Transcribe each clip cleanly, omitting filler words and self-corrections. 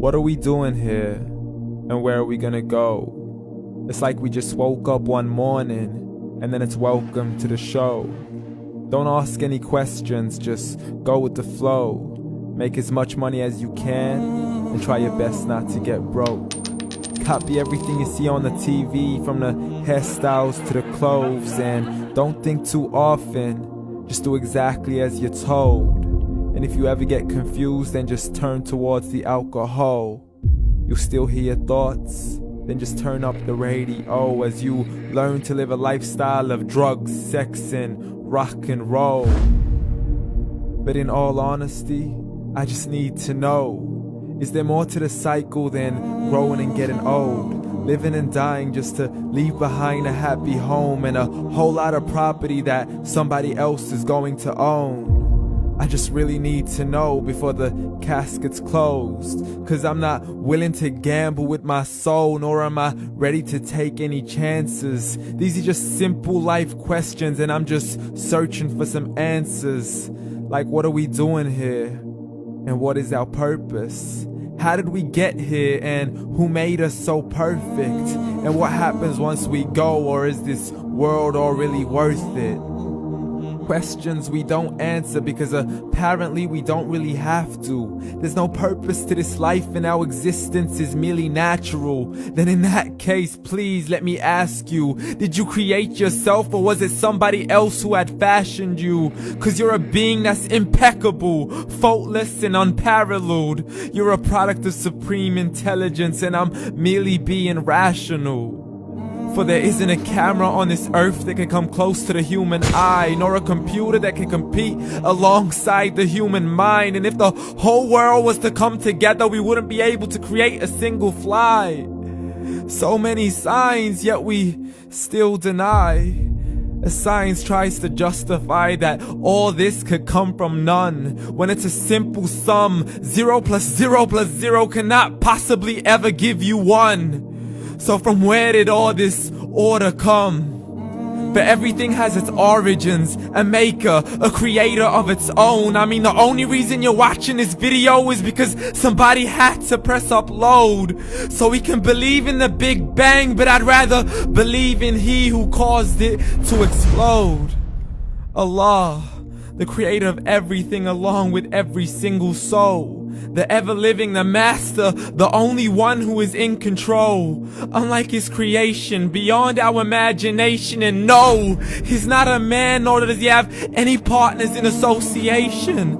What are we doing here? And where are we gonna go? It's like we just woke up one morning, and then it's welcome to the show. Don't ask any questions, just go with the flow. Make as much money as you can, and try your best not to get broke. Copy everything you see on the TV, from the hairstyles to the clothes, and don't think too often, just do exactly as you're told. And if you ever get confused, then just turn towards the alcohol. You'll still hear your thoughts, then just turn up the radio as you learn to live a lifestyle of drugs, sex, and rock and roll. But in all honesty, I just need to know, is there more to the cycle than growing and getting old? Living and dying just to leave behind a happy home and a whole lot of property that somebody else is going to own. I just really need to know before the casket's closed, 'cause I'm not willing to gamble with my soul, nor am I ready to take any chances. These are just simple life questions, and I'm just searching for some answers. Like, what are we doing here? And what is our purpose? How did we get here, and who made us so perfect? And what happens once we go, or is this world all really worth it? Questions we don't answer because apparently we don't really have to. There's no purpose to this life and our existence is merely natural. Then in that case, please let me ask you, did you create yourself, or was it somebody else who had fashioned you? 'Cause you're a being that's impeccable, faultless and unparalleled. You're a product of supreme intelligence, and I'm merely being rational. For there isn't a camera on this earth that can come close to the human eye, nor a computer that can compete alongside the human mind. And if the whole world was to come together, we wouldn't be able to create a single fly. So many signs, yet we still deny. As science tries to justify that all this could come from none, when it's a simple sum. 0 plus 0 plus 0 cannot possibly ever give you 1. So from where did all this order come? But everything has its origins, a maker, a creator of its own. I mean, the only reason you're watching this video is because somebody had to press upload. So we can believe in the Big Bang, but I'd rather believe in He who caused it to explode. Allah, the creator of everything along with every single soul. The ever-living, the master, the only one who is in control. Unlike his creation, beyond our imagination. And no, he's not a man, nor does he have any partners in association.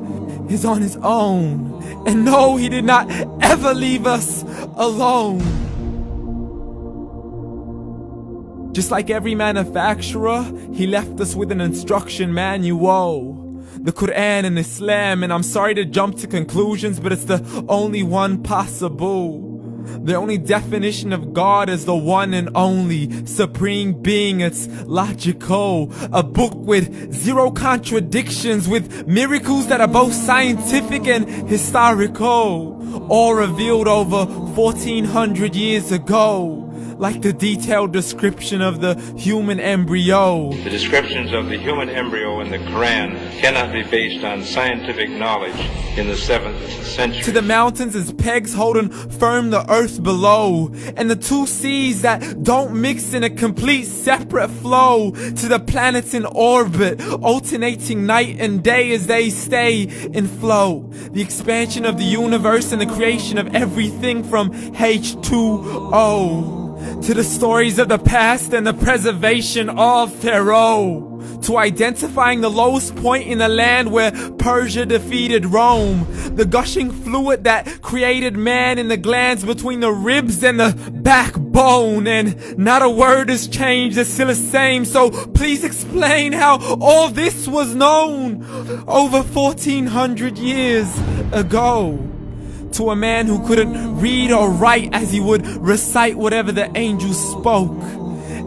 He's on his own. And no, he did not ever leave us alone. Just like every manufacturer, he left us with an instruction manual. The Quran and Islam, and I'm sorry to jump to conclusions, but it's the only one possible. The only definition of God is the one and only supreme being. It's logical, a book with 0 contradictions, with miracles that are both scientific and historical, all revealed over 1400 years ago. Like the detailed description of the human embryo. The descriptions of the human embryo in the Quran cannot be based on scientific knowledge in the 7th century. To the mountains as pegs holding firm the earth below, and the 2 seas that don't mix in a complete separate flow. To the planets in orbit, alternating night and day as they stay in flow. The expansion of the universe and the creation of everything from H2O. To the stories of the past and the preservation of Pharaoh. To identifying the lowest point in the land where Persia defeated Rome. The gushing fluid that created man in the glands between the ribs and the backbone. And not a word has changed, it's still the same. So please explain how all this was known over 1400 years ago. To a man who couldn't read or write, as he would recite whatever the angels spoke.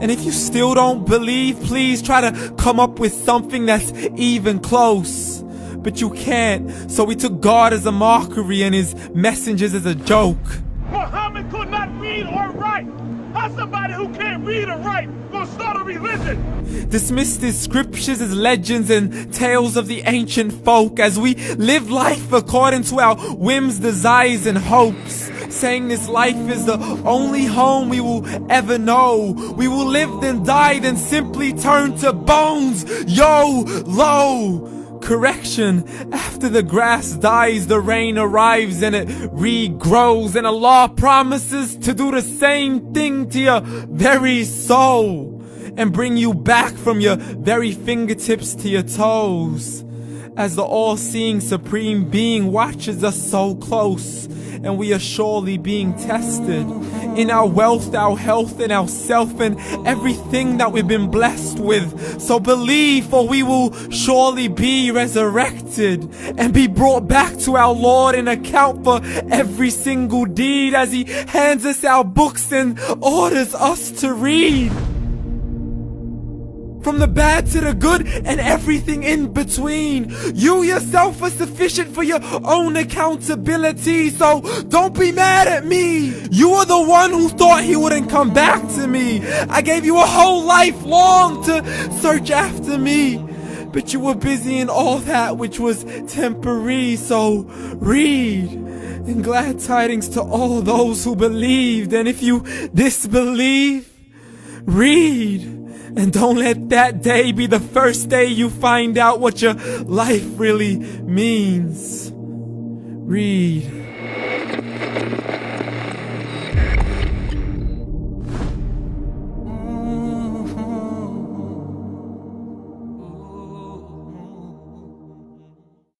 And if you still don't believe, please try to come up with something that's even close. But you can't, so we took God as a mockery and his messengers as a joke. Muhammad could not read or write. How's somebody who can't read or write gonna start a religion? Dismissed his scriptures as legends and tales of the ancient folk, as we live life according to our whims, desires, and hopes. saying this life is the only home we will ever know. We will live then die then simply turn to bones. YOLO! Correction, after the grass dies, the rain arrives and it regrows, and Allah promises to do the same thing to your very soul and bring you back from your very fingertips to your toes, as the all-seeing supreme being watches us so close, and we are surely being tested in our wealth, our health, and our self, and everything that we've been blessed with. So believe, for we will surely be resurrected and be brought back to our Lord and account for every single deed, as He hands us our books and orders us to read. From the bad to the good and everything in between. You yourself are sufficient for your own accountability, so don't be mad at me. You are the one who thought He wouldn't come back to me. I gave you a whole life long to search after me, but you were busy in all that which was temporary. So read, and glad tidings to all those who believed. And if you disbelieve, read. And don't let that day be the first day you find out what your life really means. Read.